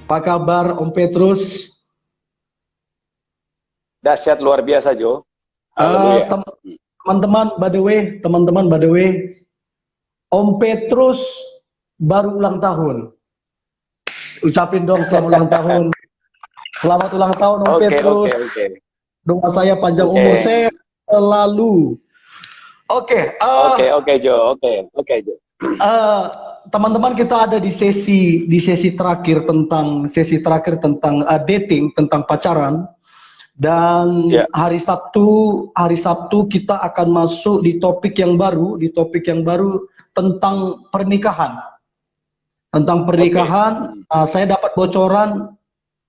Apa kabar Om Petrus? Dahsyat luar biasa, Jo. Eh, Haleluya. Teman-teman, by the way, Om Petrus baru ulang tahun. Ucapin dong selamat ulang tahun. Selamat ulang tahun Om Oke, Petrus. oke, oke. Doa saya panjang Oke. umur sehat selalu. Oke, Oke, Jo. Oke, Jo. teman-teman, kita ada di sesi terakhir tentang dating, tentang pacaran. Dan Ya. hari Sabtu kita akan masuk di topik yang baru, tentang pernikahan. Saya dapat bocoran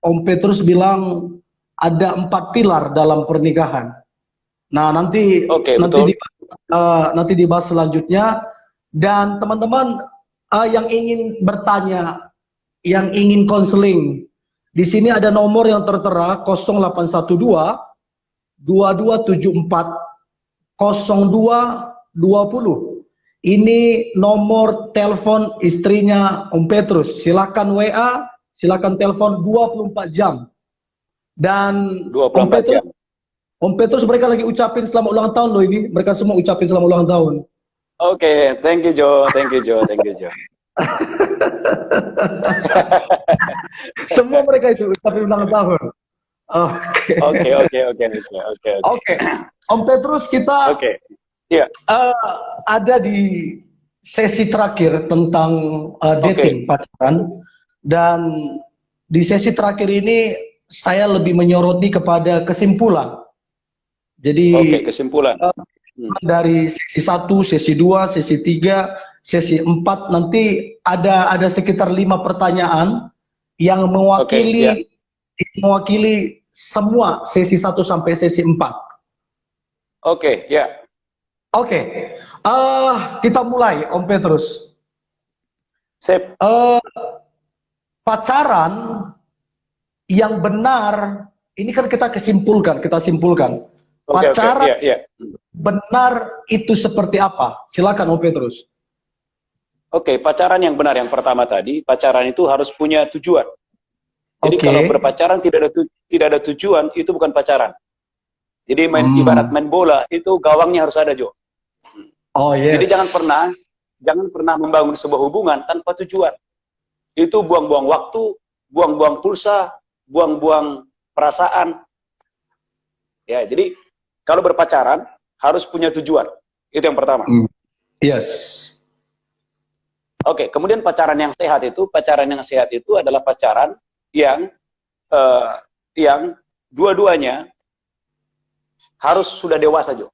Om Petrus bilang ada 4 pilar dalam pernikahan. Nah, nanti Betul. dibahas selanjutnya. Dan teman-teman yang ingin bertanya, yang ingin konseling, di sini ada nomor yang tertera 0812 2274 0220. Ini nomor telepon istrinya Om Petrus. Silakan WA, silakan telepon 24 jam. Dan 24 jam. Om Petrus mereka lagi ucapin selamat ulang tahun loh ini. Mereka semua ucapin selamat ulang tahun. Oke, thank you, Jo. Semua mereka itu ucapin ulang tahun. Oke. Oke. Om Petrus, kita Iya. ada di sesi terakhir tentang dating, pacaran. Dan di sesi terakhir ini saya lebih menyoroti kepada kesimpulan. Jadi kesimpulan. dari sesi 1, sesi 2, sesi 3, sesi 4 nanti ada sekitar 5 pertanyaan yang mewakili semua sesi 1 sampai sesi 4. Oke, ya. Oke. Kita mulai Om Petrus. Sip. Pacaran yang benar, ini kan kita simpulkan. Pacaran benar itu seperti apa? Silakan Om Petrus. Oke, pacaran yang benar yang pertama tadi, pacaran itu harus punya tujuan. Jadi kalau berpacaran tidak ada tujuan, itu bukan pacaran. Jadi ibarat main bola, itu gawangnya harus ada, Jo. Oh, yes. Jadi jangan pernah membangun sebuah hubungan tanpa tujuan. Itu buang-buang waktu, buang-buang pulsa, buang-buang perasaan. Ya, jadi kalau berpacaran harus punya tujuan. Itu yang pertama. Yes. Oke, kemudian pacaran yang sehat itu adalah pacaran yang dua-duanya harus sudah dewasa, Jo.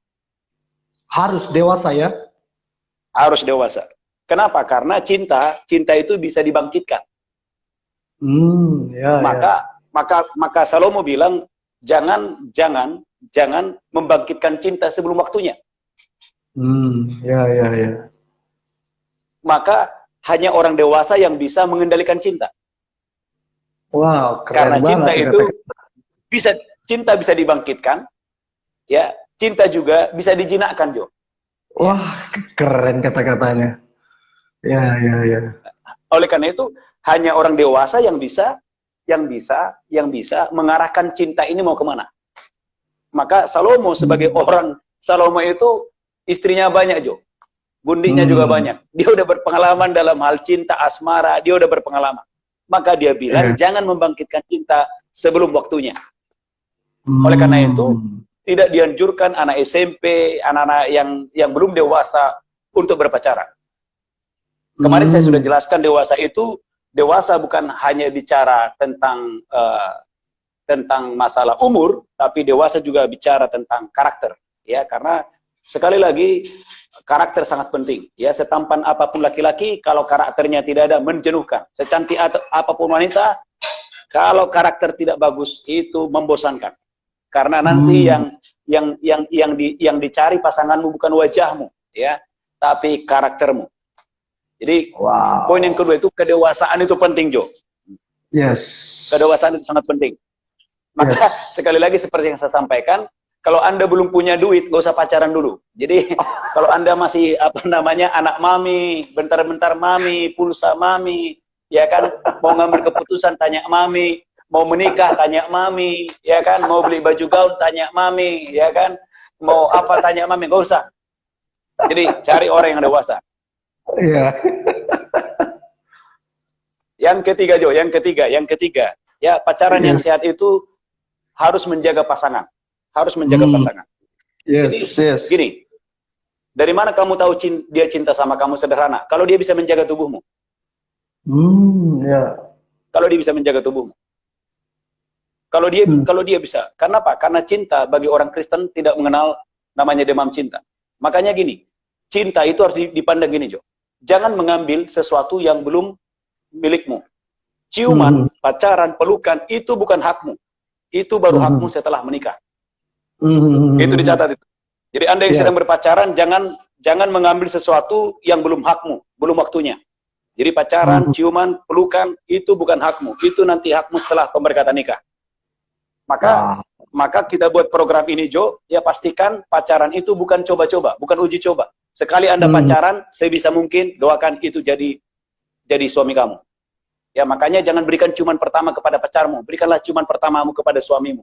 Harus dewasa ya? Harus dewasa. Kenapa? Karena cinta itu bisa dibangkitkan. Maka Salomo bilang jangan membangkitkan cinta sebelum waktunya. Maka hanya orang dewasa yang bisa mengendalikan cinta. Wow, karena cinta itu cinta bisa dibangkitkan, ya, cinta juga bisa dijinakkan, Jo. Wah, keren kata-katanya. Ya. Oleh karena itu hanya orang dewasa yang bisa mengarahkan cinta ini mau kemana. Maka Salomo sebagai Salomo itu istrinya banyak, Jo. Gundiknya juga banyak. Dia udah berpengalaman dalam hal cinta, asmara, dia udah berpengalaman. Maka dia bilang jangan membangkitkan cinta sebelum waktunya. Oleh karena itu tidak dianjurkan anak SMP, anak-anak yang belum dewasa untuk berpacaran. Kemarin saya sudah jelaskan dewasa bukan hanya bicara tentang masalah umur, tapi dewasa juga bicara tentang karakter, ya, karena sekali lagi karakter sangat penting, ya. Setampan apapun laki-laki, kalau karakternya tidak ada, menjenuhkan. Secantik apapun wanita, kalau karakter tidak bagus, itu membosankan. Karena nanti yang dicari pasanganmu bukan wajahmu, ya, tapi karaktermu. Jadi poin yang kedua itu kedewasaan itu penting, Jo. Yes. Kedewasaan itu sangat penting. Maka sekali lagi seperti yang saya sampaikan, kalau Anda belum punya duit, gak usah pacaran dulu. Jadi kalau Anda masih anak mami, bentar-bentar mami, pulsa mami, ya kan? Mau ngambil keputusan tanya mami, mau menikah tanya mami, ya kan? Mau beli baju gaun tanya mami, ya kan? Mau apa tanya mami, nggak usah. Jadi cari orang yang dewasa. Iya. Yang ketiga Jo, yang ketiga, ya pacaran yang sehat itu harus menjaga pasangan, harus menjaga pasangan. Yes, Jadi, yes. gini, dari mana kamu tahu dia cinta sama kamu? Sederhana, kalau dia bisa menjaga tubuhmu. Ya. Kalau dia bisa menjaga tubuhmu. Kalau dia bisa. Karena apa? Karena cinta bagi orang Kristen tidak mengenal namanya demam cinta. Makanya gini, cinta itu harus dipandang gini, Jo. Jangan mengambil sesuatu yang belum milikmu. Ciuman, pacaran, pelukan, itu bukan hakmu. Itu baru hakmu setelah menikah. Itu dicatat itu. Jadi Anda yang sedang berpacaran, jangan mengambil sesuatu yang belum hakmu, belum waktunya. Jadi pacaran, ciuman, pelukan, itu bukan hakmu. Itu nanti hakmu setelah pemberkatan nikah. Maka kita buat program ini, Jo, ya pastikan pacaran itu bukan coba-coba, bukan uji coba. Sekali Anda pacaran, sebisa mungkin doakan itu jadi suami kamu. Ya makanya jangan berikan ciuman pertama kepada pacarmu, berikanlah ciuman pertamamu kepada suamimu.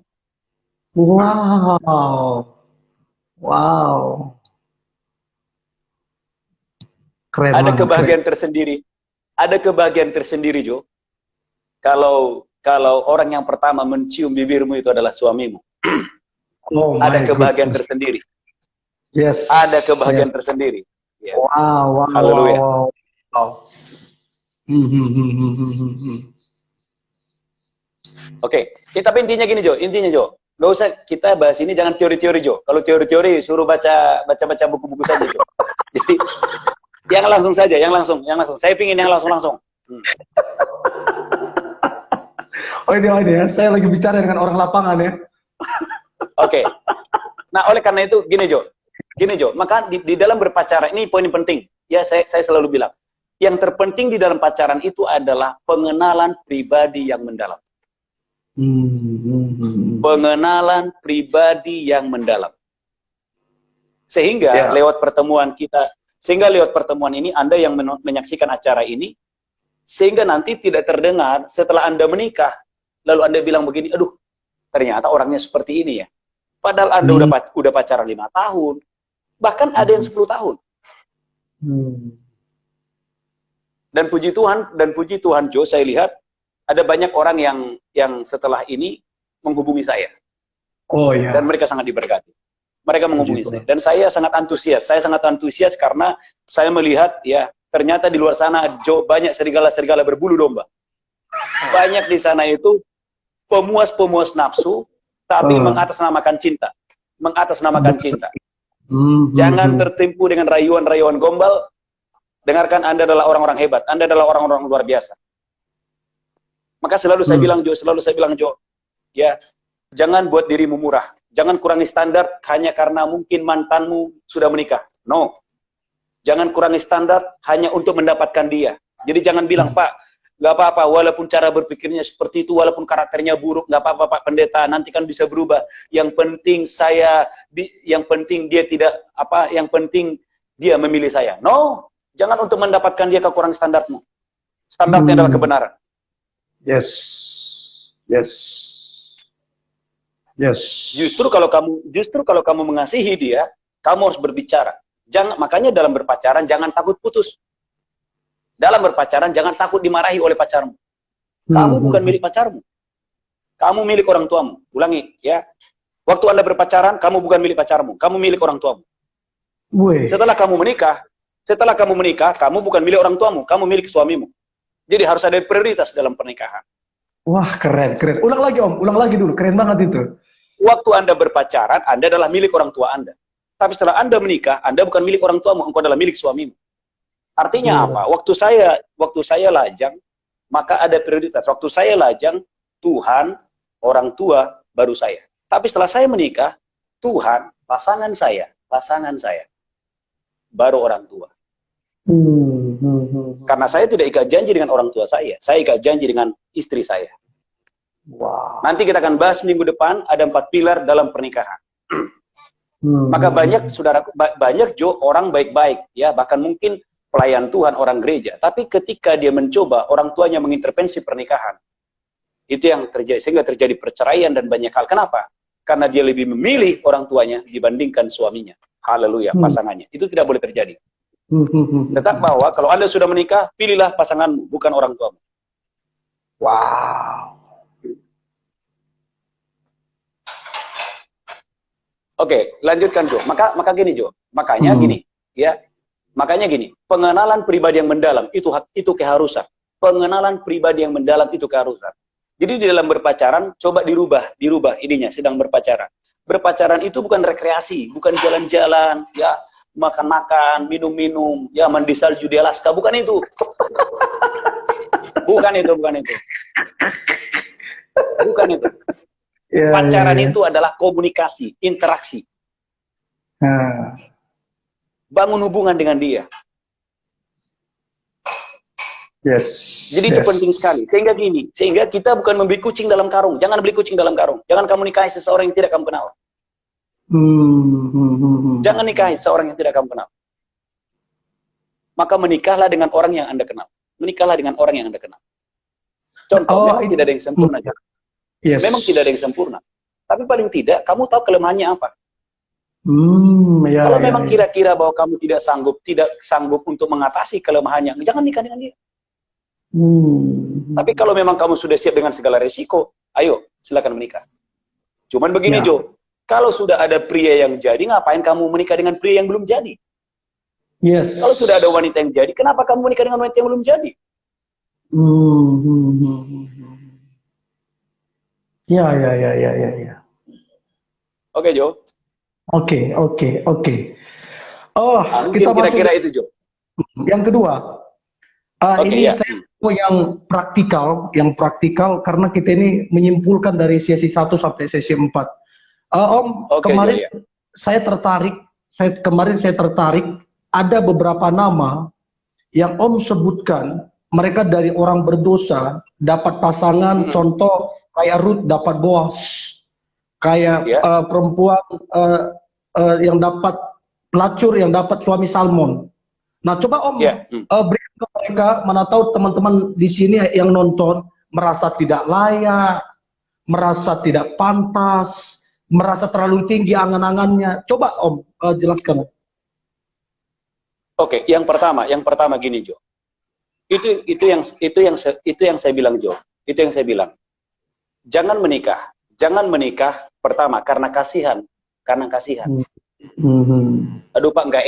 Wow. Keren Ada banget, kebahagiaan tersendiri. Ada kebahagiaan tersendiri, Jo. Kalau orang yang pertama mencium bibirmu itu adalah suamimu. Ada kebahagiaan tersendiri. Yes. Ada kebahagiaan tersendiri. Ya. Wow. Haleluya. Wow. Oke, tapi intinya gini Jo, nggak usah kita bahas ini, jangan teori-teori Jo. Kalau teori-teori suruh baca buku-buku saja Jo. Jadi yang langsung saja, yang langsung. Saya pingin yang langsung. Oh ini ya, saya lagi bicara dengan orang lapangan ya. Oke. Nah oleh karena itu gini Jo, maka di dalam berpacaran ini poin penting. Ya saya selalu bilang. Yang terpenting di dalam pacaran itu adalah pengenalan pribadi yang mendalam. Pengenalan pribadi yang mendalam. Sehingga lewat pertemuan ini, Anda yang menyaksikan acara ini, sehingga nanti tidak terdengar setelah Anda menikah, lalu Anda bilang begini, aduh, ternyata orangnya seperti ini ya. Padahal Anda udah pacaran 5 tahun, bahkan ada yang 10 tahun. Dan puji Tuhan Jo, saya lihat ada banyak orang yang setelah ini menghubungi saya. Oh iya. Dan mereka sangat diberkati. Mereka menghubungi saya. Dan saya sangat antusias. Saya sangat antusias karena saya melihat ya, ternyata di luar sana Jo, banyak serigala-serigala berbulu domba. Banyak di sana itu pemuas-pemuas nafsu, tapi mengatasnamakan cinta. Jangan tertipu dengan rayuan-rayuan gombal. Dengarkan, Anda adalah orang-orang hebat. Anda adalah orang-orang luar biasa. Maka selalu saya bilang Jo, ya, jangan buat dirimu murah. Jangan kurangi standar hanya karena mungkin mantanmu sudah menikah. No. Jangan kurangi standar hanya untuk mendapatkan dia. Jadi jangan bilang, Pak, nggak apa-apa, walaupun cara berpikirnya seperti itu, walaupun karakternya buruk, nggak apa-apa Pak Pendeta, nanti kan bisa berubah. Yang penting yang penting dia memilih saya. No. Jangan untuk mendapatkan dia kekurangan standarmu. Standarnya adalah kebenaran. Yes. Justru kalau kamu mengasihi dia, kamu harus berbicara. Makanya dalam berpacaran jangan takut putus. Dalam berpacaran jangan takut dimarahi oleh pacarmu. Kamu bukan milik pacarmu. Kamu milik orang tuamu. Ulangi ya. Waktu Anda berpacaran, kamu bukan milik pacarmu, kamu milik orang tuamu. Setelah kamu menikah, kamu bukan milik orang tuamu, kamu milik suamimu. Jadi harus ada prioritas dalam pernikahan. Wah, keren. Ulang lagi Om, ulang lagi dulu, keren banget itu. Waktu Anda berpacaran, Anda adalah milik orang tua Anda. Tapi setelah Anda menikah, Anda bukan milik orang tuamu, engkau adalah milik suamimu. Artinya apa? Waktu saya lajang, maka ada prioritas. Waktu saya lajang, Tuhan, orang tua, baru saya. Tapi setelah saya menikah, Tuhan, pasangan saya, baru orang tua. Karena saya tidak ikat janji dengan orang tua saya ikat janji dengan istri saya. Wow. Nanti kita akan bahas minggu depan, ada 4 pilar dalam pernikahan. Maka banyak Jo orang baik-baik ya, bahkan mungkin pelayan Tuhan, orang gereja. Tapi ketika dia mencoba, orang tuanya mengintervensi pernikahan. Itu yang terjadi, sehingga terjadi perceraian dan banyak hal. Kenapa? Karena dia lebih memilih orang tuanya dibandingkan suaminya. Haleluya, pasangannya. Itu tidak boleh terjadi. Tetap bahwa kalau Anda sudah menikah, pilihlah pasanganmu, bukan orang tuamu. Wow. Oke, lanjutkan Jo. Maka gini Jo. Makanya gini, ya. Makanya gini, pengenalan pribadi yang mendalam itu keharusan. Pengenalan pribadi yang mendalam itu keharusan. Jadi di dalam berpacaran coba dirubah ininya sedang berpacaran. Berpacaran itu bukan rekreasi, bukan jalan-jalan, ya, makan-makan, minum-minum, ya, mandi salju di Alaska, bukan itu. Bukan itu. Bukan itu. Pacaran itu adalah komunikasi, interaksi. Bangun hubungan dengan dia. Jadi itu penting sekali. Sehingga kita bukan membeli kucing dalam karung. Jangan beli kucing dalam karung. Jangan kamu nikahi seseorang yang tidak kamu kenal. Jangan nikahi seseorang yang tidak kamu kenal. Maka menikahlah dengan orang yang Anda kenal. Menikahlah dengan orang yang Anda kenal. Contoh, memang tidak ada yang sempurna. Memang tidak ada yang sempurna. Tapi paling tidak, kamu tahu kelemahannya apa. Kalau memang kira-kira bahwa kamu tidak sanggup untuk mengatasi kelemahannya, jangan nikah dengan dia. Tapi kalau memang kamu sudah siap dengan segala resiko, ayo silakan menikah. Cuman begini Jo, kalau sudah ada pria yang jadi, ngapain kamu menikah dengan pria yang belum jadi? Kalau sudah ada wanita yang jadi, kenapa kamu menikah dengan wanita yang belum jadi? Ya. Oke Jo. Oke. Oh, Mungkin kita masuk kira-kira itu Jo. yang kedua. Ini saya mau yang praktikal karena kita ini menyimpulkan dari sesi 1 sampai sesi 4. Om, kemarin saya tertarik ada beberapa nama yang Om sebutkan, mereka dari orang berdosa dapat pasangan, contoh kayak Ruth dapat Boaz, kayak perempuan yang dapat pelacur yang dapat suami Salmon. Nah, coba Om berikan ke mereka, mana tahu teman-teman di sini yang nonton merasa tidak layak, merasa tidak pantas, merasa terlalu tinggi angan-angannya. Coba Om jelaskan. Oke, yang pertama gini Jo. Itu yang saya bilang Jo. Itu yang saya bilang. Jangan menikah pertama karena kasihan. Aduh Pak, nggak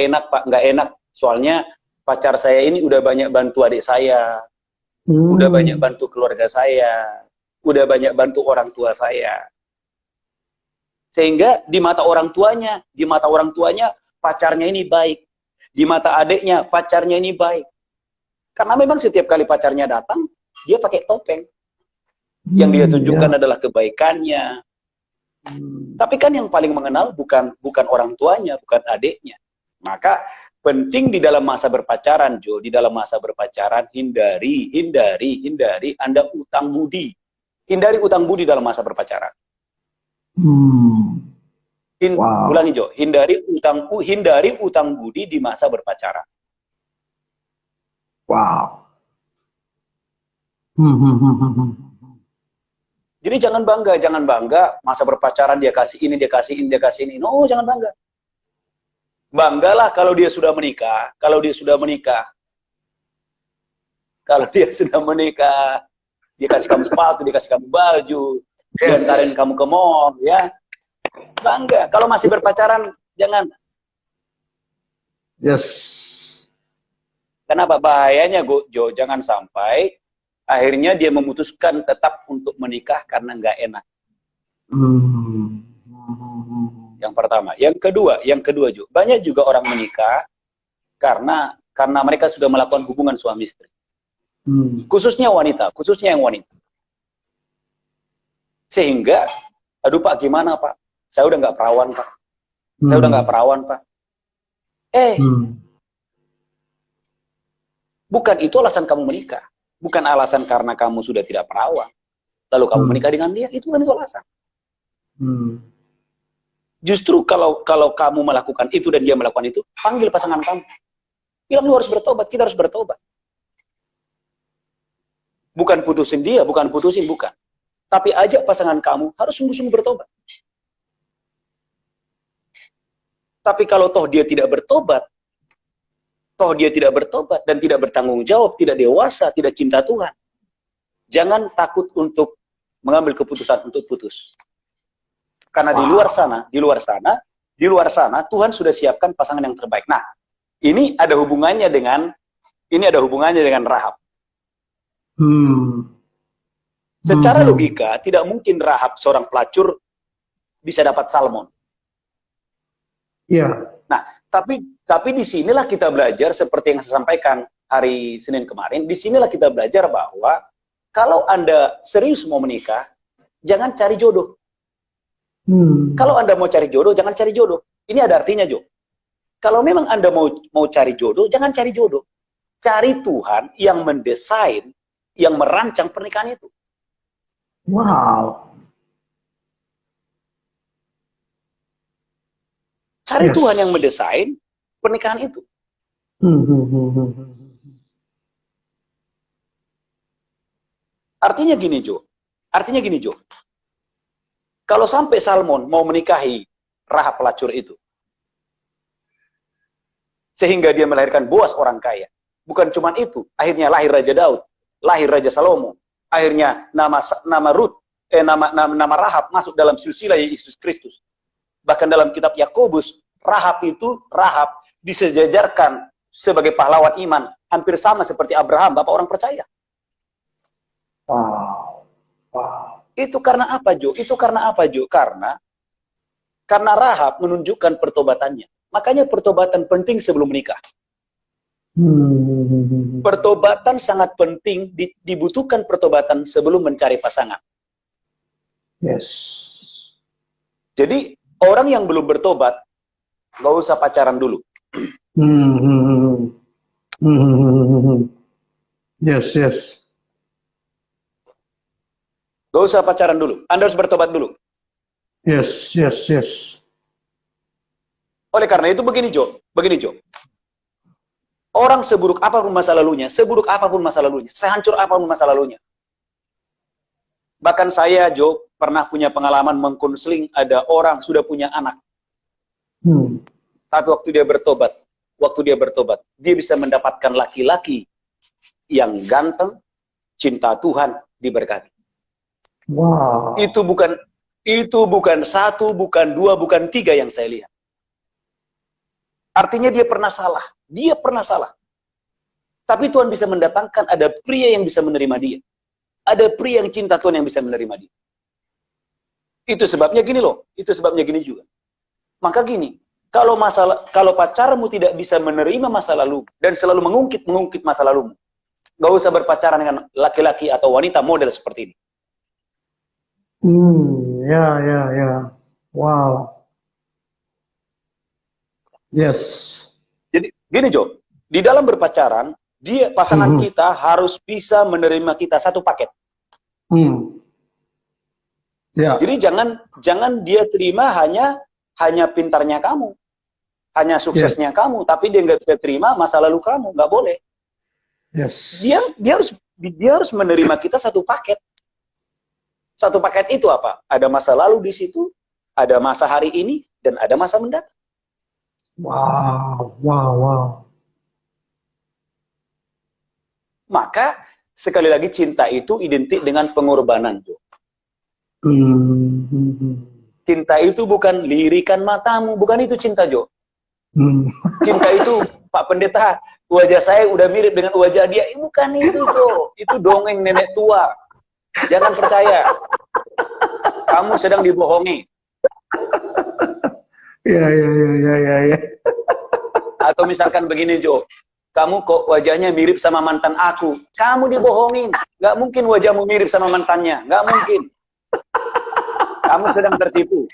enak. Soalnya pacar saya ini udah banyak bantu adik saya, udah banyak bantu keluarga saya, udah banyak bantu orang tua saya. Sehingga di mata orang tuanya pacarnya ini baik. Di mata adiknya pacarnya ini baik. Karena memang setiap kali pacarnya datang, dia pakai topeng. Yang dia tunjukkan adalah kebaikannya. Tapi kan yang paling mengenal bukan orang tuanya, bukan adiknya. Maka penting di dalam masa berpacaran, Jo, di dalam masa berpacaran hindari Anda utang budi. Hindari utang budi dalam masa berpacaran. Ulangi Jo, hindari utang budi di masa berpacaran. Wow. Jadi jangan bangga masa berpacaran dia kasih ini. No, jangan bangga. Banggalah kalau dia sudah menikah. Dia kasih kamu sepatu, dia kasih kamu baju, dia antarin kamu ke mall, ya. Bangga. Kalau masih berpacaran, jangan. Kenapa? Bahayanya, Jo, jangan sampai akhirnya dia memutuskan tetap untuk menikah karena nggak enak. Yang pertama. Yang kedua juga. Banyak juga orang menikah karena mereka sudah melakukan hubungan suami istri. Khususnya yang wanita. Sehingga, aduh Pak, gimana Pak? Saya udah nggak perawan Pak. Bukan itu alasan kamu menikah. Bukan alasan karena kamu sudah tidak perawan. Lalu kamu menikah dengan dia, itu bukan itu alasan. Justru kalau kamu melakukan itu dan dia melakukan itu, panggil pasangan kamu. Bilang lu harus bertobat, kita harus bertobat. Bukan putusin dia, bukan. Tapi ajak pasangan kamu harus sungguh-sungguh bertobat. Tapi kalau toh dia tidak bertobat dan tidak bertanggung jawab, tidak dewasa, tidak cinta Tuhan, jangan takut untuk mengambil keputusan untuk putus. Karena di luar sana Tuhan sudah siapkan pasangan yang terbaik. Nah, ini ada hubungannya dengan Rahab. Secara logika tidak mungkin Rahab seorang pelacur bisa dapat Salmon. Iya. Nah, tapi disinilah kita belajar seperti yang saya sampaikan hari Senin kemarin. Disinilah kita belajar bahwa kalau Anda serius mau menikah, jangan cari jodoh. Kalau Anda mau cari jodoh, jangan cari jodoh. Ini ada artinya, Jo. Kalau memang Anda mau cari jodoh, jangan cari jodoh. Cari Tuhan yang mendesain, yang merancang pernikahan itu. Wow. Cari Yes. Tuhan yang mendesain pernikahan itu. Artinya gini, Jo. Kalau sampai Salmon mau menikahi Rahab pelacur itu, sehingga dia melahirkan Boas orang kaya. Bukan cuma itu, akhirnya lahir Raja Daud, lahir Raja Salomo, akhirnya nama Rahab masuk dalam silsilah Yesus Kristus. Bahkan dalam kitab Yakobus, Rahab disejajarkan sebagai pahlawan iman, hampir sama seperti Abraham, bapak orang percaya. Wow. Itu karena apa, Jo? Karena Rahab menunjukkan pertobatannya. Makanya pertobatan penting sebelum menikah. Pertobatan sangat penting, dibutuhkan pertobatan sebelum mencari pasangan. Yes. Jadi, orang yang belum bertobat, nggak usah pacaran dulu. Yes. Nggak usah pacaran dulu. Anda harus bertobat dulu. Yes. Oleh karena itu begini, Jo. Orang seburuk apapun masa lalunya, sehancur apapun masa lalunya. Bahkan saya, Jo, pernah punya pengalaman mengkonseling ada orang sudah punya anak. Tapi waktu dia bertobat, dia bisa mendapatkan laki-laki yang ganteng, cinta Tuhan, diberkati. Wow. Itu bukan satu, bukan dua, bukan tiga yang saya lihat. Artinya dia pernah salah. Tapi Tuhan bisa mendatangkan ada pria yang bisa menerima dia. Ada pria yang cinta Tuhan yang bisa menerima dia. Itu sebabnya gini juga. Maka gini, kalau pacarmu tidak bisa menerima masa lalu dan selalu mengungkit masa lalumu, nggak usah berpacaran dengan laki-laki atau wanita model seperti ini. Ya. Wow. Yes. Jadi gini, Jo, di dalam berpacaran, pasangan kita harus bisa menerima kita satu paket. Ya. Jadi jangan dia terima hanya pintarnya kamu, hanya suksesnya kamu, tapi dia nggak bisa terima masa lalu kamu, nggak boleh. Yes. Dia harus menerima kita satu paket. Satu paket itu apa? Ada masa lalu di situ, ada masa hari ini, dan ada masa mendatang. Wow. Maka sekali lagi cinta itu identik dengan pengorbanan, Jo. Cinta itu bukan lirikan matamu, bukan itu cinta, Jo. Cinta itu, Pak Pendeta, wajah saya udah mirip dengan wajah dia. Bukan itu, Jo. Itu dongeng nenek tua. Jangan percaya. Kamu sedang dibohongi. Ya. Atau misalkan begini, Jo. Kamu kok wajahnya mirip sama mantan aku. Kamu dibohongin. Nggak mungkin wajahmu mirip sama mantannya. Nggak mungkin. Kamu sedang tertipu.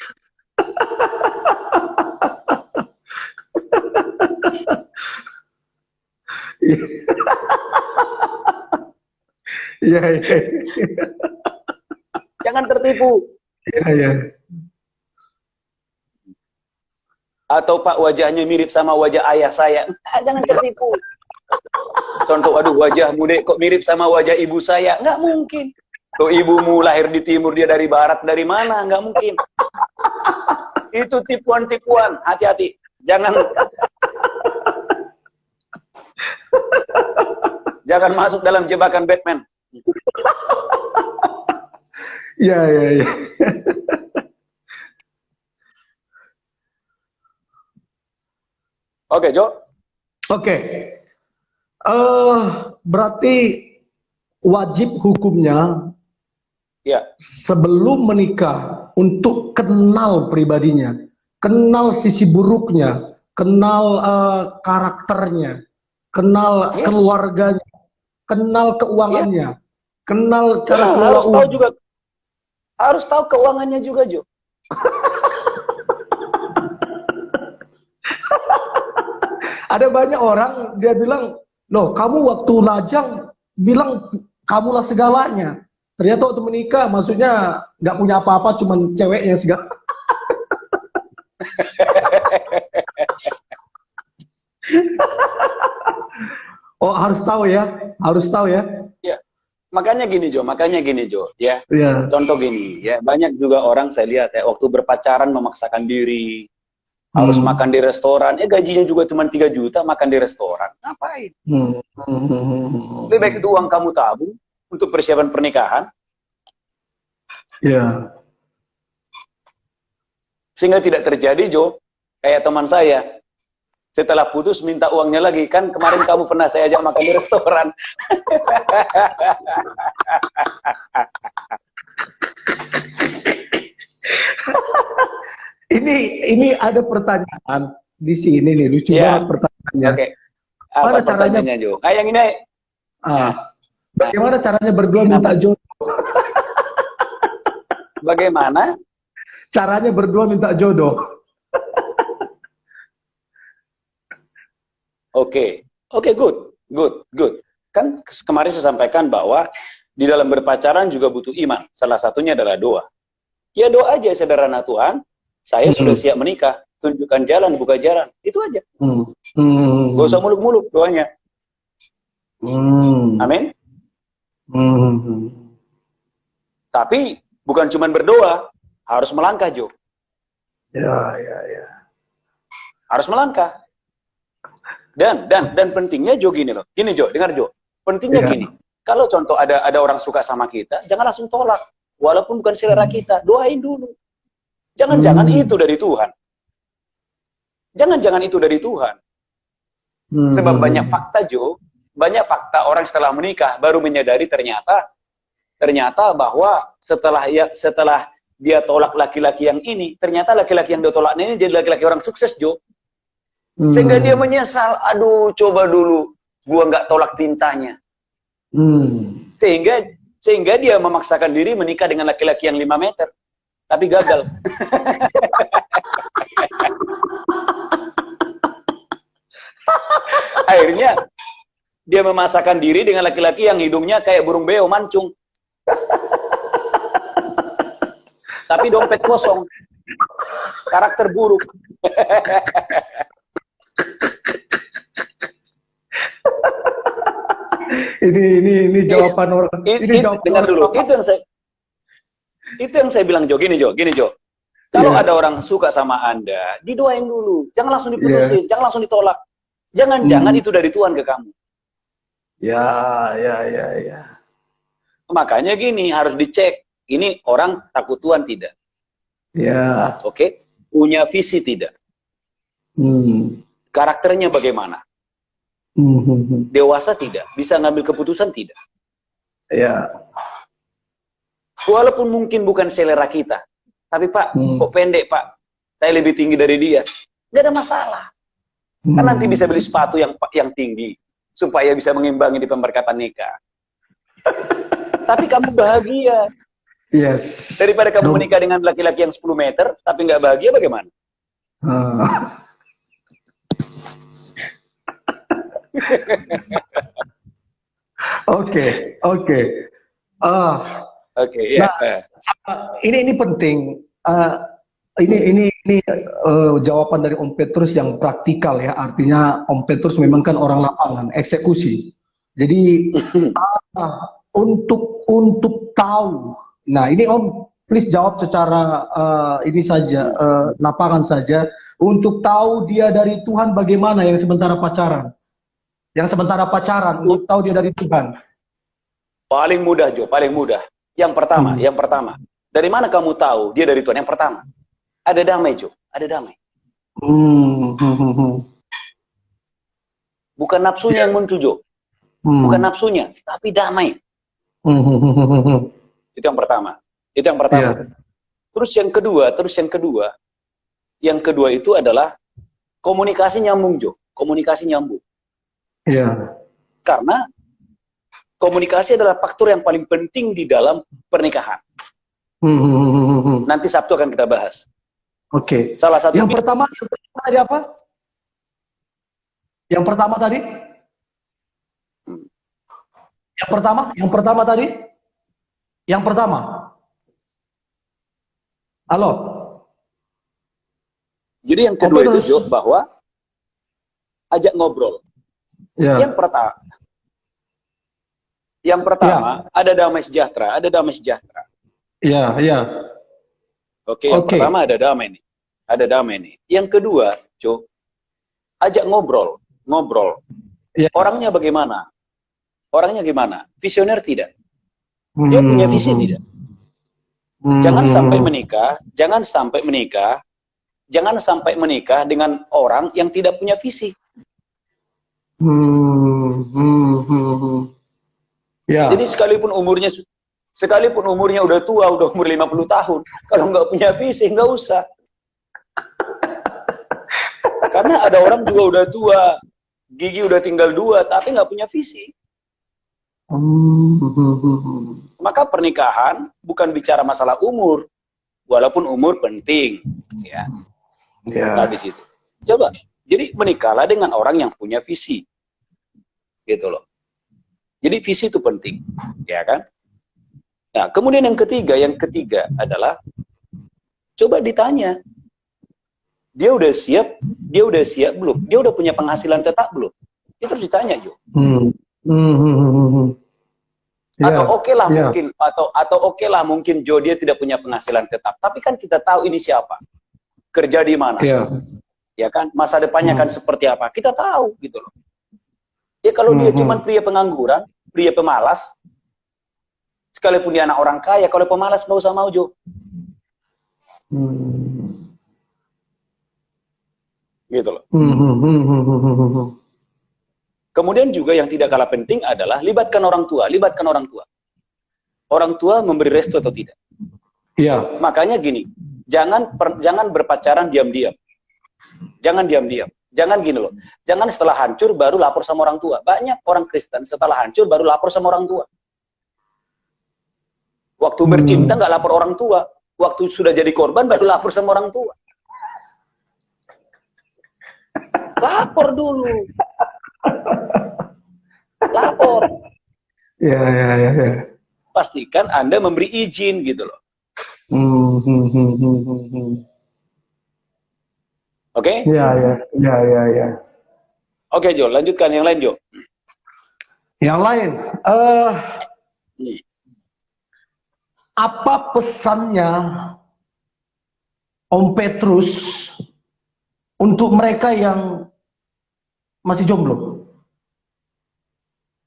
Ya. Jangan tertipu. Ya. Atau Pak wajahnya mirip sama wajah ayah saya. Jangan tertipu. Contoh, aduh wajahmu dek kok mirip sama wajah ibu saya. Nggak mungkin. Tuh ibumu lahir di timur, dia dari barat, dari mana? Nggak mungkin. Itu tipuan-tipuan. Hati-hati. Jangan masuk dalam jebakan Batman. Ya, ya, ya. Oke, Jo. Oke. Berarti wajib hukumnya Ya. sebelum menikah untuk kenal pribadinya, kenal sisi buruknya, kenal karakternya, kenal Yes. keluarganya, kenal keuangannya, kenal cara Nah, kelola harus tahu uang. juga, harus tahu keuangannya juga, Jo. Ada banyak orang dia bilang, loh kamu waktu lajang bilang kamulah segalanya. Ternyata waktu menikah maksudnya nggak punya apa-apa, cuman ceweknya segala. Oh harus tahu ya, harus tahu ya. Ya. Makanya gini, Jo, ya. Ya. Contoh gini, ya. Banyak juga orang saya lihat ya, waktu berpacaran memaksakan diri, harus makan di restoran, gajinya juga cuma 3 juta, makan di restoran. Ngapain? Lebih baik itu uang kamu tabung untuk persiapan pernikahan, Ya. sehingga tidak terjadi, Jo, kayak teman saya, setelah putus minta uangnya lagi. Kan kemarin kamu pernah saya ajak makan di restoran. Ini ada pertanyaan di sini nih, lucu Ya. banget pertanyaannya. Oke. Bagaimana Apa caranya? pertanyaannya, Jo? Yang ini. Bagaimana caranya berdua minta jodoh? Bagaimana? Caranya berdua minta jodoh. Oke, good. Kan kemarin saya sampaikan bahwa di dalam berpacaran juga butuh iman. Salah satunya adalah doa. Ya doa aja sederhana, Tuhan, saya sudah siap menikah. Tunjukkan jalan, buka jalan. Itu aja. Gak usah muluk-muluk doanya. Amin. Tapi bukan cuma berdoa, harus melangkah, Jo. Ya. Harus melangkah. Dan pentingnya, Jo, gini loh. Gini, Jo, dengar, Jo. Pentingnya gini. Kalau contoh ada orang suka sama kita, jangan langsung tolak. Walaupun bukan selera kita, doain dulu. Jangan-jangan itu dari Tuhan. Jangan-jangan itu dari Tuhan. Sebab banyak fakta, Jo. Banyak fakta orang setelah menikah baru menyadari ternyata bahwa setelah dia tolak laki-laki yang ini, ternyata laki-laki yang dia tolaknya ini jadi laki-laki orang sukses, Jo. Sehingga dia menyesal, aduh coba dulu gua nggak tolak tintanya. Sehingga dia memaksakan diri menikah dengan laki-laki yang 5 meter, tapi gagal. Akhirnya dia memaksakan diri dengan laki-laki yang hidungnya kayak burung beo mancung, tapi dompet kosong, karakter buruk. Ini jawaban orang. Ini jawaban dengar orang. dulu. Itu yang saya bilang, Jo. Gini, Jo. Kalau ada orang suka sama Anda, didoain dulu. Jangan langsung diputusin, jangan langsung ditolak. Jangan itu dari Tuhan ke kamu. Ya. Makanya gini, harus dicek. Ini orang takut Tuhan tidak? Ya. Oke. Punya visi tidak? Karakternya bagaimana? Dewasa tidak? Bisa ngambil keputusan tidak? Ya. Walaupun mungkin bukan selera kita, tapi Pak, kok pendek Pak? Saya lebih tinggi dari dia. Nggak ada masalah. Kan nanti bisa beli sepatu yang tinggi, supaya bisa mengimbangi di pemberkatan nikah. Tapi kamu bahagia. Yes. Daripada kamu menikah dengan laki-laki yang 10 meter, tapi nggak bahagia, bagaimana? Oke, ya. Nah, ini penting. jawaban dari Om Petrus yang praktikal ya. Artinya Om Petrus memang kan orang lapangan, eksekusi. Jadi untuk tahu. Nah, ini Om please jawab secara ini saja, lapangan saja. Untuk tahu dia dari Tuhan bagaimana yang sementara pacaran. Yang sementara pacaran, untuk tahu dia dari Tuhan. Paling mudah, Jo, paling mudah. Yang pertama. Dari mana kamu tahu dia dari Tuhan? Yang pertama, ada damai, Jo. Ada damai. Bukan nafsunya yang muncul, Jo. Bukan nafsunya, tapi damai. Itu yang pertama. Yeah. Terus yang kedua itu adalah komunikasi nyambung, Jo. Komunikasi nyambung. Yeah. Karena komunikasi adalah faktor yang paling penting di dalam pernikahan. Nanti Sabtu akan kita bahas. Oke. Salah satu Yang pertama tadi apa? Yang pertama tadi? Yang pertama. Halo. Jadi yang kedua itu, Jo, bahwa ajak ngobrol. Ya. Yang pertama, ada damai sejahtera, Iya, iya. Oke, yang pertama ada damai nih. Yang kedua, Jo, ajak ngobrol. Ya. Orangnya bagaimana? Visioner tidak? Dia punya visi tidak? Jangan sampai menikah dengan orang yang tidak punya visi. Ya. Jadi sekalipun umurnya udah tua, udah umur 50 tahun, kalau nggak punya visi, nggak usah. Karena ada orang juga udah tua, gigi udah tinggal 2, tapi nggak punya visi. Maka pernikahan bukan bicara masalah umur, walaupun umur penting, ya. Nah, di situ. Coba, jadi menikahlah dengan orang yang punya visi, gitu loh. Jadi visi itu penting, ya kan? Nah, kemudian yang ketiga adalah coba ditanya, dia udah siap belum? Dia udah punya penghasilan tetap belum? Itu harus ditanya, Jo. Atau oke lah mungkin Jo dia tidak punya penghasilan tetap, tapi kan kita tahu ini siapa, kerja di mana, ya kan? Masa depannya kan seperti apa? Kita tahu, gitu loh. Ya kalau dia cuma pria pengangguran, pria pemalas, sekalipun dia anak orang kaya, kalau pemalas nggak usah mau, Jo. Gitu loh. Kemudian juga yang tidak kalah penting adalah libatkan orang tua. Orang tua memberi restu atau tidak. Iya. Makanya gini, jangan berpacaran diam-diam. Jangan diam-diam. Jangan gini loh. Jangan setelah hancur baru lapor sama orang tua. Banyak orang Kristen setelah hancur baru lapor sama orang tua. Waktu bercinta nggak lapor orang tua. Waktu sudah jadi korban baru lapor sama orang tua. Lapor dulu. Lapor. Ya. Pastikan Anda memberi izin, gitu loh. Oke? Ya. Oke, Jo, lanjutkan yang lain, Jo. Yang lain, apa pesannya Om Petrus untuk mereka yang masih jomblo?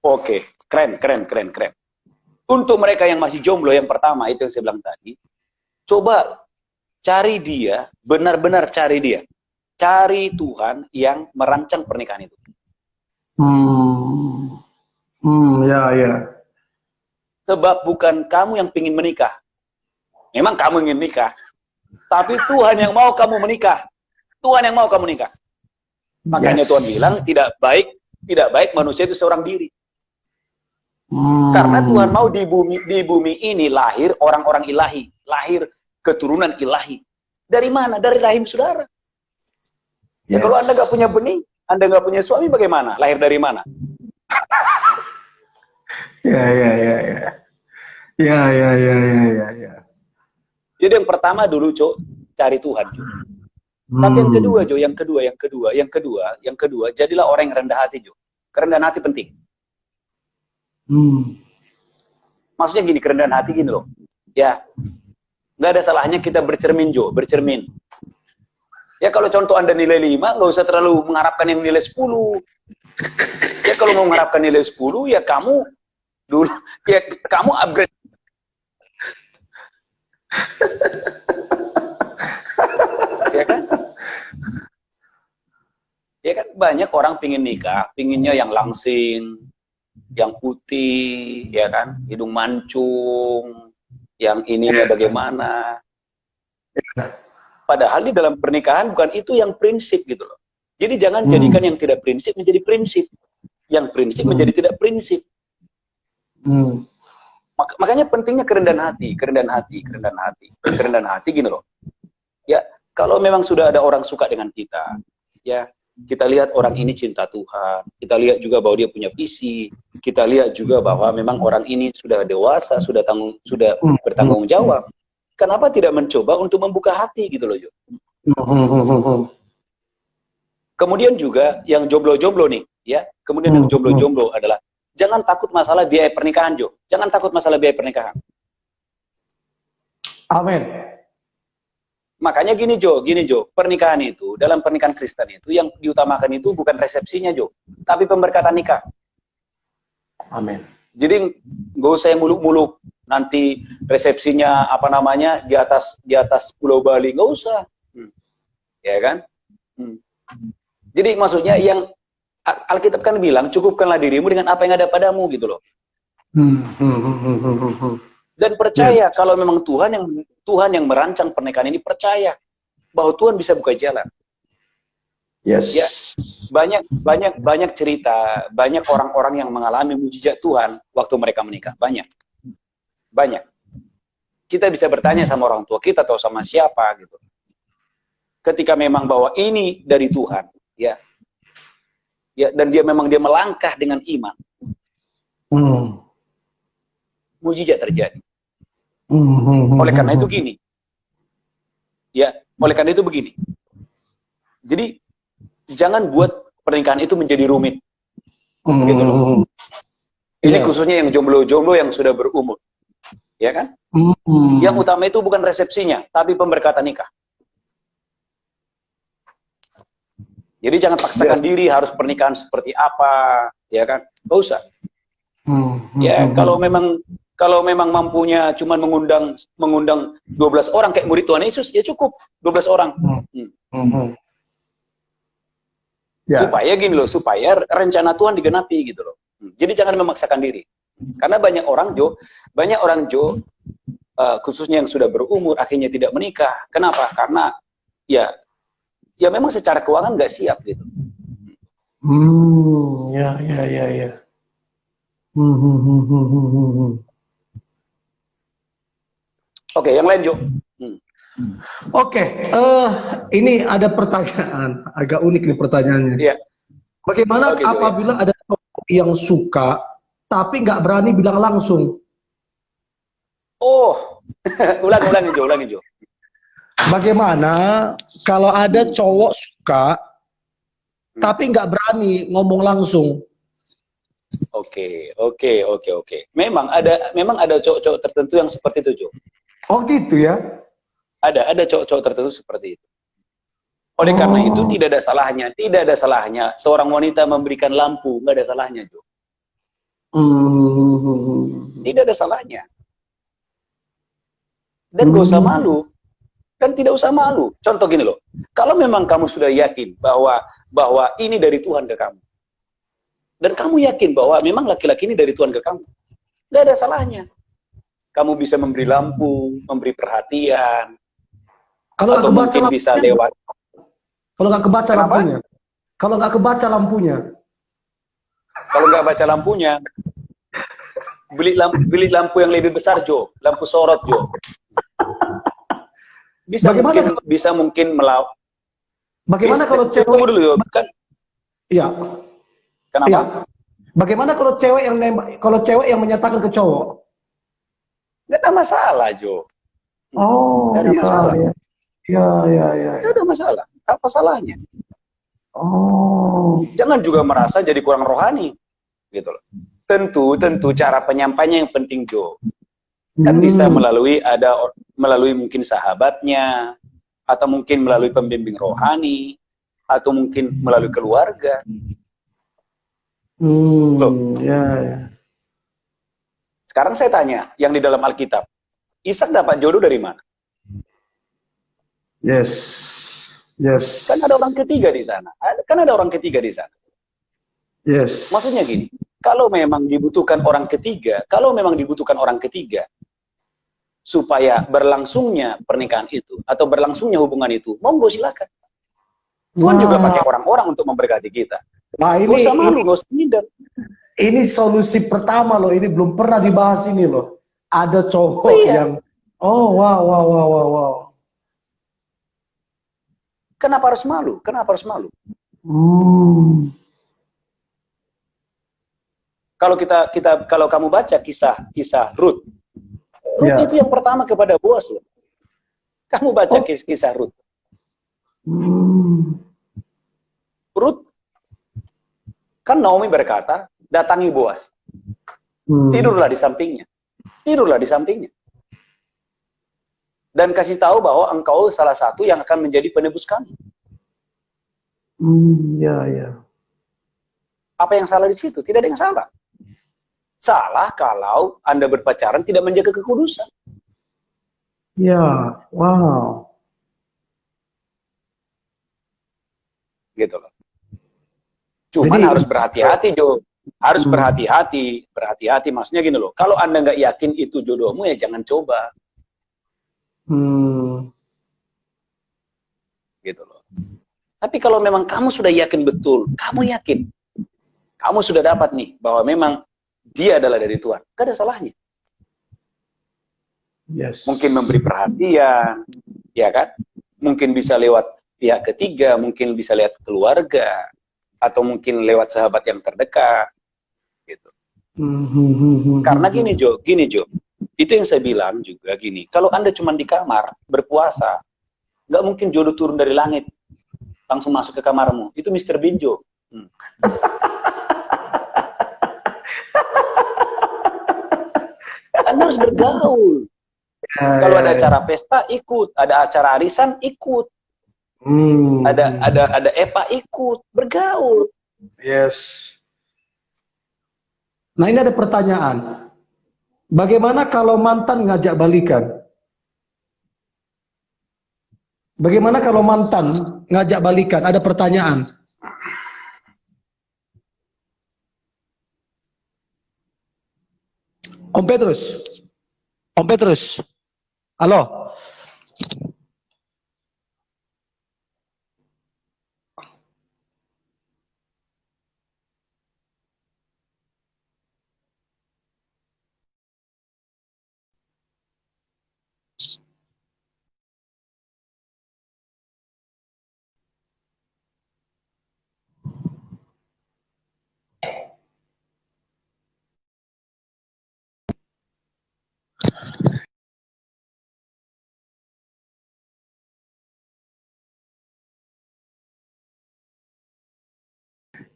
Oke, keren. Untuk mereka yang masih jomblo, yang pertama itu yang saya bilang tadi, coba cari dia, benar-benar cari dia. Cari Tuhan yang merancang pernikahan itu. Ya. Sebab bukan kamu yang ingin menikah. Memang kamu ingin menikah. Tapi Tuhan yang mau kamu menikah. Makanya Tuhan bilang tidak baik manusia itu seorang diri. Karena Tuhan mau di bumi ini lahir orang-orang ilahi, lahir keturunan ilahi. Dari mana? Dari rahim saudara. Ya kalau Anda nggak punya benih, Anda nggak punya suami, bagaimana? Lahir dari mana? Ya. Jadi yang pertama dulu, Cok, cari Tuhan, Jo. Tapi yang kedua, Jo, yang kedua, jadilah orang yang rendah hati, Jo. Kerendahan hati penting. Maksudnya gini, kerendahan hati gini loh. Ya, nggak ada salahnya kita bercermin, Jo, bercermin. Ya kalau contoh Anda nilai 5, nggak usah terlalu mengharapkan yang nilai 10. Ya kalau mau mengharapkan nilai 10, ya kamu dulu, ya kamu upgrade. Ya kan? Ya kan banyak orang pingin nikah, pinginnya yang langsing, yang putih, ya kan, hidung mancung, yang ininya bagaimana. Padahal di dalam pernikahan bukan itu yang prinsip gitu loh. Jadi jangan jadikan yang tidak prinsip menjadi prinsip, yang prinsip menjadi tidak prinsip. Makanya pentingnya kerendahan hati gini loh. Ya, kalau memang sudah ada orang suka dengan kita, ya, kita lihat orang ini cinta Tuhan, kita lihat juga bahwa dia punya visi, kita lihat juga bahwa memang orang ini sudah dewasa, sudah bertanggung jawab. Kenapa tidak mencoba untuk membuka hati gitu loh, Jo? Kemudian juga yang jomblo-jomblo nih, ya. Kemudian yang jomblo-jomblo adalah jangan takut masalah biaya pernikahan, Jo. Jangan takut masalah biaya pernikahan. Amin. Makanya gini Jo, pernikahan itu, dalam pernikahan Kristen itu, yang diutamakan itu bukan resepsinya, Jo, tapi pemberkatan nikah. Amin. Jadi nggak usah yang muluk-muluk, nanti resepsinya apa namanya di atas Pulau Bali, nggak usah, ya kan? Jadi maksudnya yang Alkitab kan bilang, cukupkanlah dirimu dengan apa yang ada padamu gitu loh. Dan percaya kalau memang Tuhan yang merancang pernikahan ini, percaya bahwa Tuhan bisa buka jalan. Yes. Ya, banyak cerita, banyak orang-orang yang mengalami mujizat Tuhan waktu mereka menikah, banyak. Kita bisa bertanya sama orang tua kita atau sama siapa gitu. Ketika memang bahwa ini dari Tuhan, ya, dan dia melangkah dengan iman, mujizat terjadi. Oleh karena itu begini. Jadi jangan buat pernikahan itu menjadi rumit. Gitu loh. Ini khususnya yang jomblo-jomblo yang sudah berumur. Ya kan? Yang utama itu bukan resepsinya, tapi pemberkatan nikah. Jadi jangan paksakan diri harus pernikahan seperti apa, ya kan? Nggak usah. Ya, kalau memang mampunya cuman mengundang 12 orang kayak murid Tuhan Yesus, ya cukup 12 orang. Supaya gini loh, supaya rencana Tuhan digenapi gitu loh. Jadi jangan memaksakan diri. Karena banyak orang Jo, khususnya yang sudah berumur akhirnya tidak menikah. Kenapa? Karena ya memang secara keuangan nggak siap gitu. Ya. Oke, yang lain Jo. Oke, ini ada pertanyaan, agak unik nih pertanyaannya. Iya. Bagaimana apabila ada orang yang suka tapi nggak berani bilang langsung? Oh, ulangi Jo. Bagaimana kalau ada cowok suka tapi nggak berani ngomong langsung? Oke. Memang ada cowok-cowok tertentu yang seperti itu, Jo. Oh gitu ya? Ada cowok-cowok tertentu seperti itu. Oleh karena itu tidak ada salahnya seorang wanita memberikan lampu, nggak ada salahnya, Jo. Tidak ada salahnya. Dan gak usah malu. Dan tidak usah malu. Contoh gini loh, kalau memang kamu sudah yakin bahwa ini dari Tuhan ke kamu, dan kamu yakin bahwa memang laki-laki ini dari Tuhan ke kamu, nggak ada salahnya. Kamu bisa memberi lampu, memberi perhatian, atau mungkin bisa lewat. Kalau nggak kebaca lampunya. Kalau nggak kebaca lampunya, beli lampu yang lebih besar, Jo. Lampu sorot, Jo. Bisa mungkin melawan. Bagaimana kalau cewek? Tunggu dulu, Jo. Kan? Iya. Kenapa? Ya. Bagaimana kalau cewek yang menyatakan ke cowok? Nggak ada masalah, Jo. Oh, nggak ada masalah. Ya. Ya, ya, ya, Tidak ya. ada masalah. Apa salahnya? Oh. Jangan juga merasa jadi kurang rohani, gitu loh. Tentu cara penyampainya yang penting, Jo. Kan bisa Hmm. melalui mungkin sahabatnya, atau mungkin melalui pembimbing rohani, atau mungkin melalui keluarga. Loh, Ya, ya. sekarang saya tanya, yang di dalam Alkitab, Ishak dapat jodoh dari mana? Yes. Yes. Kan ada orang ketiga di sana. Kan ada orang ketiga di sana. Yes. Maksudnya gini, kalau memang dibutuhkan orang ketiga, supaya berlangsungnya pernikahan itu, atau berlangsungnya hubungan itu, monggo silakan. Tuhan juga Wah, pakai orang-orang untuk memberkati kita. wah Gak usah malu, gak usah minder. ini solusi pertama loh. Ini belum pernah dibahas ini loh. Ada Oh cowok iya, yang, oh wow, wow, wow, wow, wow. kenapa harus malu? Kenapa harus malu? Hmm. Kalau kamu baca kisah Ruth, Ruth Ya. itu yang pertama kepada Boas loh. Kamu baca Oh. kisah Ruth. Hmm. Ruth, kan Naomi berkata, datangi Boas. Hmm. Tidurlah di sampingnya. Tidurlah di sampingnya. Dan kasih tahu bahwa engkau salah satu yang akan menjadi penebus kami. Ya, ya. Apa yang salah di situ? Tidak ada yang salah. Salah kalau Anda berpacaran tidak menjaga kekudusan. Ya, wow. Gitu loh. Cuman Jadi, harus berhati-hati, Jo. Harus hmm, berhati-hati. Berhati-hati maksudnya gini loh. Kalau Anda nggak yakin itu jodohmu, ya jangan coba. hmm, Gitu loh. Tapi kalau memang kamu sudah yakin betul, kamu sudah dapat nih, bahwa memang dia adalah dari Tuhan. Gak ada salahnya. yes. Mungkin memberi perhatian, ya kan? Mungkin bisa lewat pihak ketiga, mungkin bisa lewat keluarga, atau mungkin lewat sahabat yang terdekat. Gitu. Karena gini Jo, itu yang saya bilang juga gini, kalau Anda cuma di kamar berpuasa, nggak mungkin jodoh turun dari langit langsung masuk ke kamarmu. Itu Mr. Bean, Jo. Anda harus bergaul. Ya, Kalau ya, ada ya. acara pesta ikut, ada acara arisan ikut, ada EPA ikut, bergaul. Yes. Nah, ini ada pertanyaan. Bagaimana kalau mantan ngajak balikan? Bagaimana kalau mantan ngajak balikan? Ada pertanyaan. Om Petrus. Om Petrus. Halo.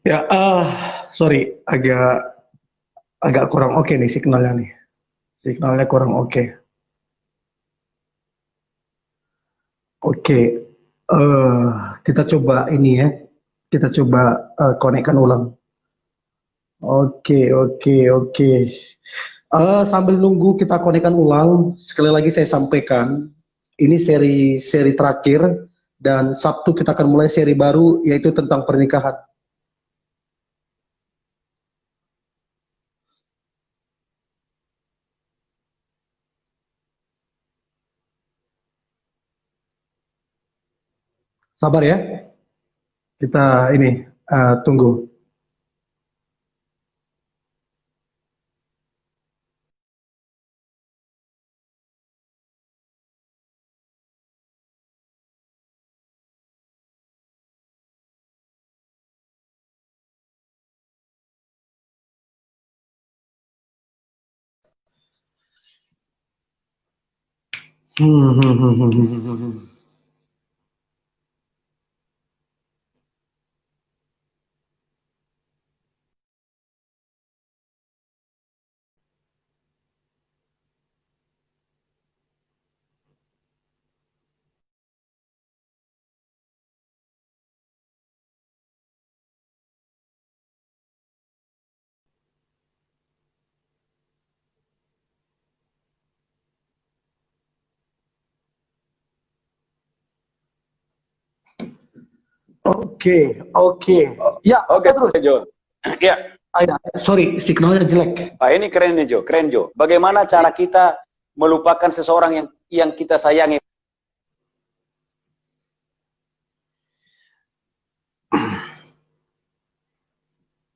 Ya, sorry, agak kurang oke nih signalnya nih. Signalnya kurang oke. Oke, eh kita coba ini ya. Kita coba konekkan ulang. Oke, oke, oke. Sambil nunggu kita konekkan ulang, sekali lagi saya sampaikan, ini seri terakhir dan Sabtu kita akan mulai seri baru yaitu tentang pernikahan. Sabar ya, kita ini tunggu. Hmm, hmm, hmm, hmm, hmm, hmm, hmm. Oke, oke. Ya, Oke, terus. Jo. Ya, Sorry, signalnya jelek. ini keren nih Jo, keren Jo. Bagaimana cara kita melupakan seseorang yang kita sayangi?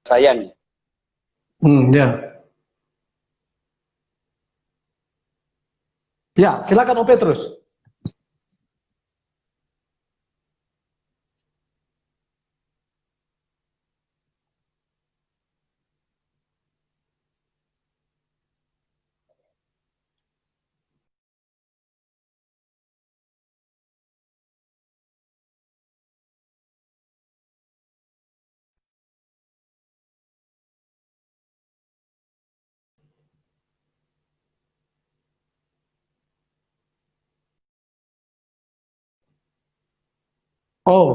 Sayangi. Ya. Ya, silakan Om Petrus. Oh,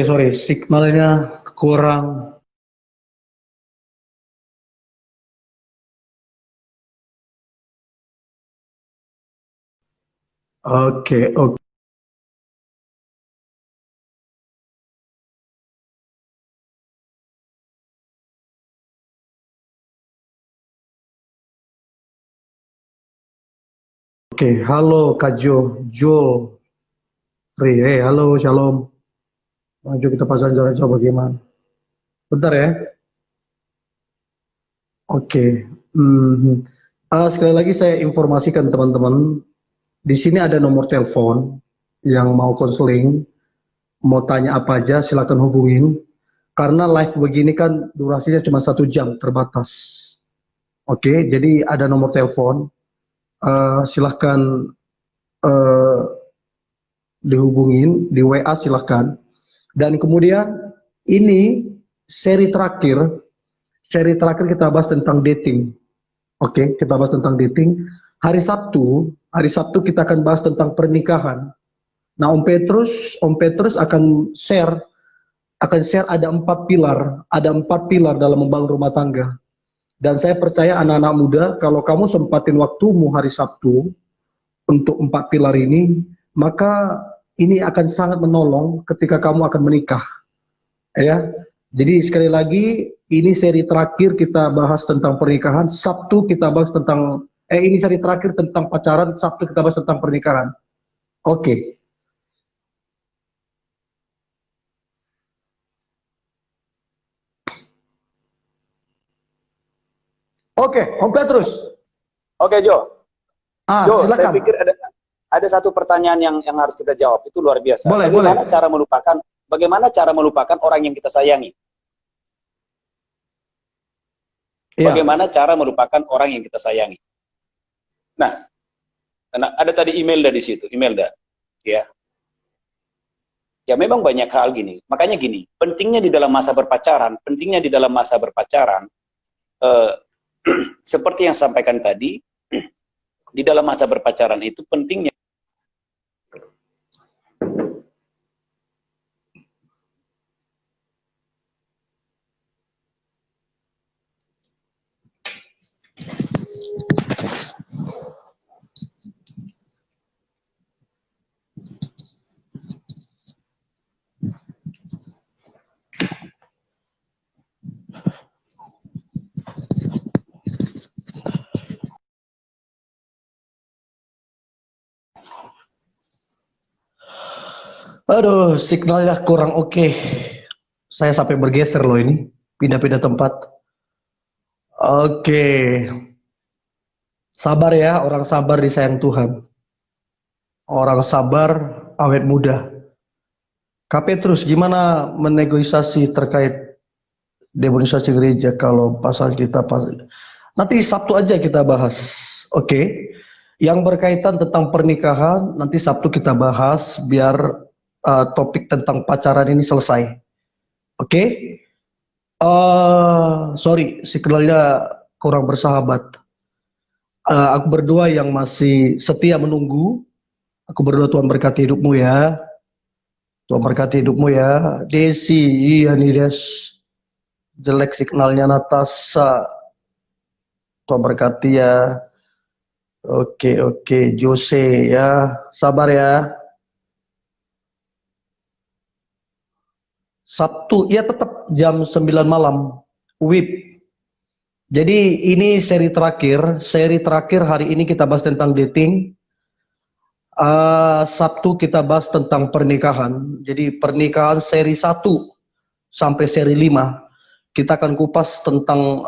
sorry, signalnya kurang. Oke, oke. Oke, halo Kak Jo, Free. Halo, shalom. Maju kita pasang jalan coba bagaimana? Bentar ya. Oke. Sekali lagi saya informasikan teman-teman, di sini ada nomor telepon yang mau konseling, mau tanya apa aja silakan hubungin. Karena live begini kan durasinya cuma 1 jam terbatas. Oke, jadi ada nomor telepon, silahkan eh, dihubungin di WA silahkan. Dan kemudian ini seri terakhir kita bahas tentang dating. Oke, kita bahas tentang dating. Hari Sabtu kita akan bahas tentang pernikahan. Nah, Om Petrus akan share ada empat pilar dalam membangun rumah tangga. Dan saya percaya anak-anak muda, kalau kamu sempatin waktumu hari Sabtu untuk 4 pilar ini, maka ini akan sangat menolong ketika kamu akan menikah. Ya, jadi sekali lagi ini seri terakhir kita bahas tentang pernikahan. Sabtu kita bahas tentang ini seri terakhir tentang pacaran. Sabtu kita bahas tentang pernikahan. Oke, oke, Om Petrus. Oke, Jo. Jo, saya Silakan. pikir ada satu pertanyaan yang harus kita jawab. Itu luar biasa. Boleh. Bagaimana cara melupakan orang yang kita sayangi? Iya. Bagaimana cara melupakan orang yang kita sayangi? Nah, ada tadi Imelda di situ, Imelda. Ya. Ya memang banyak hal gini. Makanya gini, pentingnya di dalam masa berpacaran, seperti yang sampaikan tadi, di dalam masa berpacaran itu pentingnya Aduh, signalnya kurang oke. Saya sampai bergeser loh ini, pindah-pindah tempat. Oke, sabar ya, orang sabar disayang Tuhan. Orang sabar awet muda. Kak Petrus, gimana menegosiasi terkait demonisasi gereja kalau pasal kita nanti Sabtu aja kita bahas. Oke. Yang berkaitan tentang pernikahan nanti Sabtu kita bahas biar topik tentang pacaran ini selesai. Oke. Sorry, signalnya kurang bersahabat. Aku berdua yang masih setia menunggu. Aku berdoa Tuhan berkati hidupmu ya. Tuhan berkati hidupmu ya. Desi, iya nih Des. Jelek signalnya Natasha. Tuhan berkati ya. Oke, Jose ya, sabar ya. Sabtu, ya tetap jam 9 malam. WIB. Jadi ini seri terakhir. Seri terakhir hari ini kita bahas tentang dating. Sabtu kita bahas tentang pernikahan. Jadi pernikahan seri 1 sampai seri 5. Kita akan kupas tentang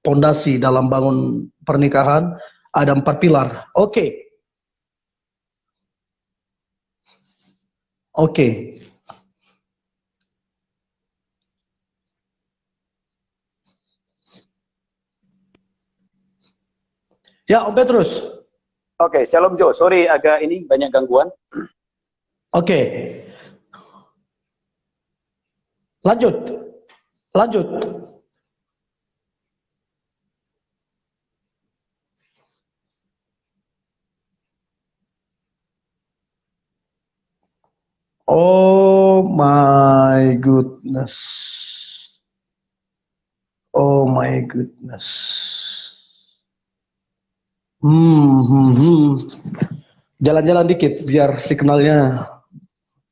pondasi dalam bangun pernikahan. Ada 4 pilar. Oke. Ya, Om Petrus. Oke, Shalom Jo. Sorry agak ini banyak gangguan. Oke. Lanjut. Oh my goodness. Jalan-jalan dikit biar signalnya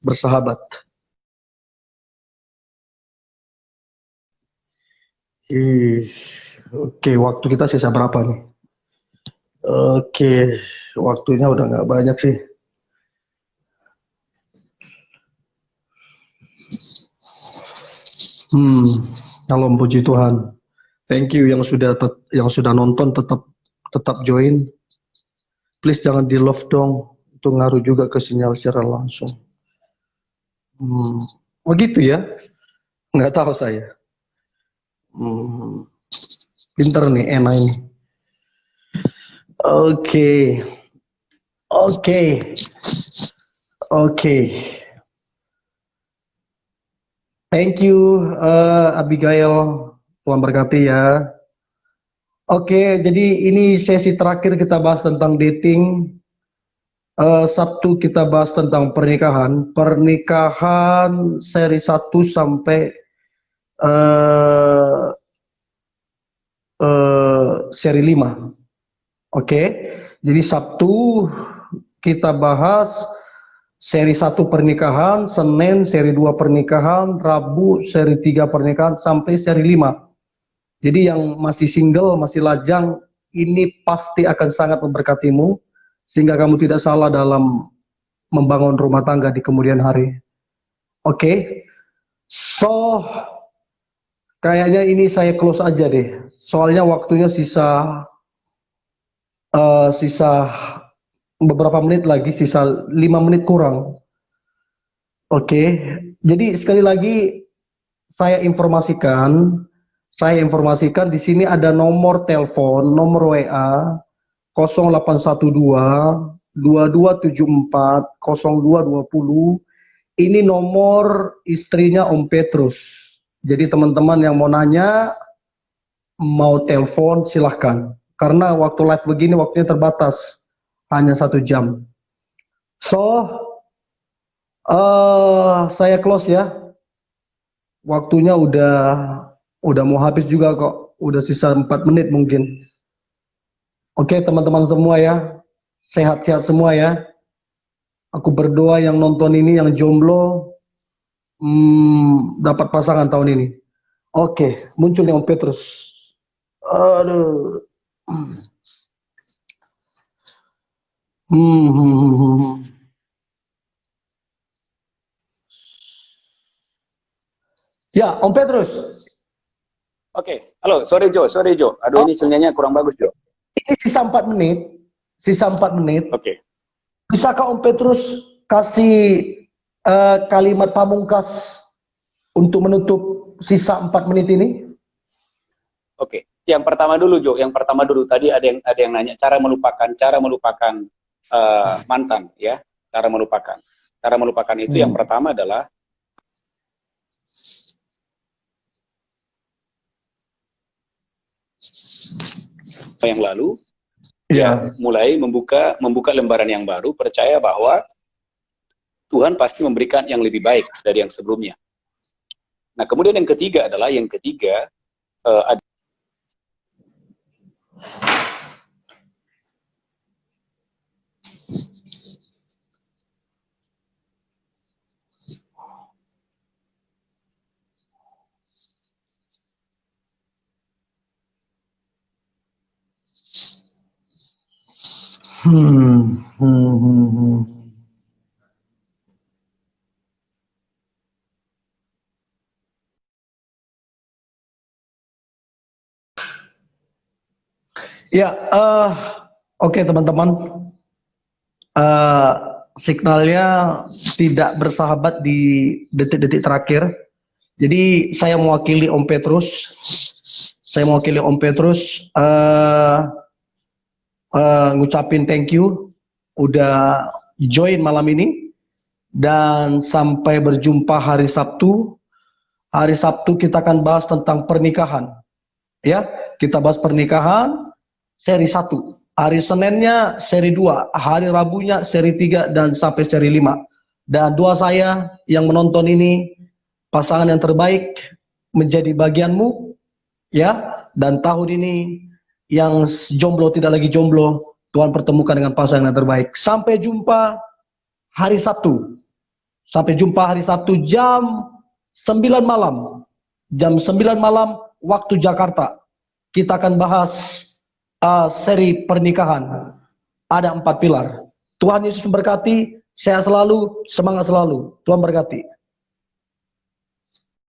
bersahabat. Oke, waktu kita sisa berapa nih? Oke, waktunya udah nggak banyak sih. Salam puji Tuhan. Thank you yang sudah nonton, tetap join. Please jangan di love dong, itu ngaruh juga ke sinyal secara langsung. Oh gitu ya? Nggak tahu saya. Pinter nih, enak ini. Oke. Thank you, Abigail. Tuhan berkati ya. Oke, jadi ini sesi terakhir kita bahas tentang dating. Sabtu kita bahas tentang pernikahan. Pernikahan seri 1 sampai seri 5. Oke, jadi Sabtu kita bahas seri 1 pernikahan, Senin seri 2 pernikahan, Rabu seri 3 pernikahan, sampai seri 5. Jadi yang masih single, masih lajang, ini pasti akan sangat memberkatimu, sehingga kamu tidak salah dalam membangun rumah tangga di kemudian hari. Oke, so kayaknya ini saya close aja deh, soalnya waktunya sisa beberapa menit lagi, sisa 5 menit kurang. Oke, jadi sekali lagi saya informasikan di sini ada nomor telepon, nomor WA 0812 2274 0220. Ini nomor istrinya Om Petrus. Jadi teman-teman yang mau nanya, mau telepon silahkan. Karena waktu live begini waktunya terbatas, hanya 1 jam. So, saya close ya. Waktunya udah mau habis juga kok. Udah sisa 4 menit mungkin. Oke, teman-teman semua ya. Sehat-sehat semua ya. Aku berdoa yang nonton ini, yang jomblo, dapat pasangan tahun ini. Oke, muncul nih Om Petrus. Aduh. Ya, Om Petrus. Oke, halo, sorry Jo. Aduh, ini sinyalnya kurang bagus Jo. Ini sisa 4 menit. Oke. Bisakah Om Petrus kasih kalimat pamungkas untuk menutup sisa 4 menit ini? Oke. Yang pertama dulu Jo, tadi ada yang nanya cara melupakan mantan ya, cara melupakan itu yang pertama adalah yang lalu ya mulai membuka lembaran yang baru, percaya bahwa Tuhan pasti memberikan yang lebih baik dari yang sebelumnya. Nah, kemudian yang ketiga adalah ada Hmm, hmm, hmm, hmm. Ya, oke teman-teman. Eh, Signalnya tidak bersahabat di detik-detik terakhir. Jadi saya mewakili Om Petrus. Saya mewakili Om Petrus. Ngucapin thank you udah join malam ini, dan sampai berjumpa hari Sabtu. Hari Sabtu kita akan bahas tentang pernikahan. Ya, kita bahas pernikahan seri 1. Hari Seninnya seri 2, hari Rabunya seri 3 dan sampai seri 5. Dan doa saya yang menonton ini, pasangan yang terbaik menjadi bagianmu, ya. Dan tahun ini yang jomblo tidak lagi jomblo, Tuhan pertemukan dengan pasangan yang terbaik. Sampai jumpa hari Sabtu. Sampai jumpa hari Sabtu jam 9 malam. Jam 9 malam waktu Jakarta. Kita akan bahas seri pernikahan. Ada 4 pilar. Tuhan Yesus memberkati. Sehat selalu, semangat selalu. Tuhan berkati.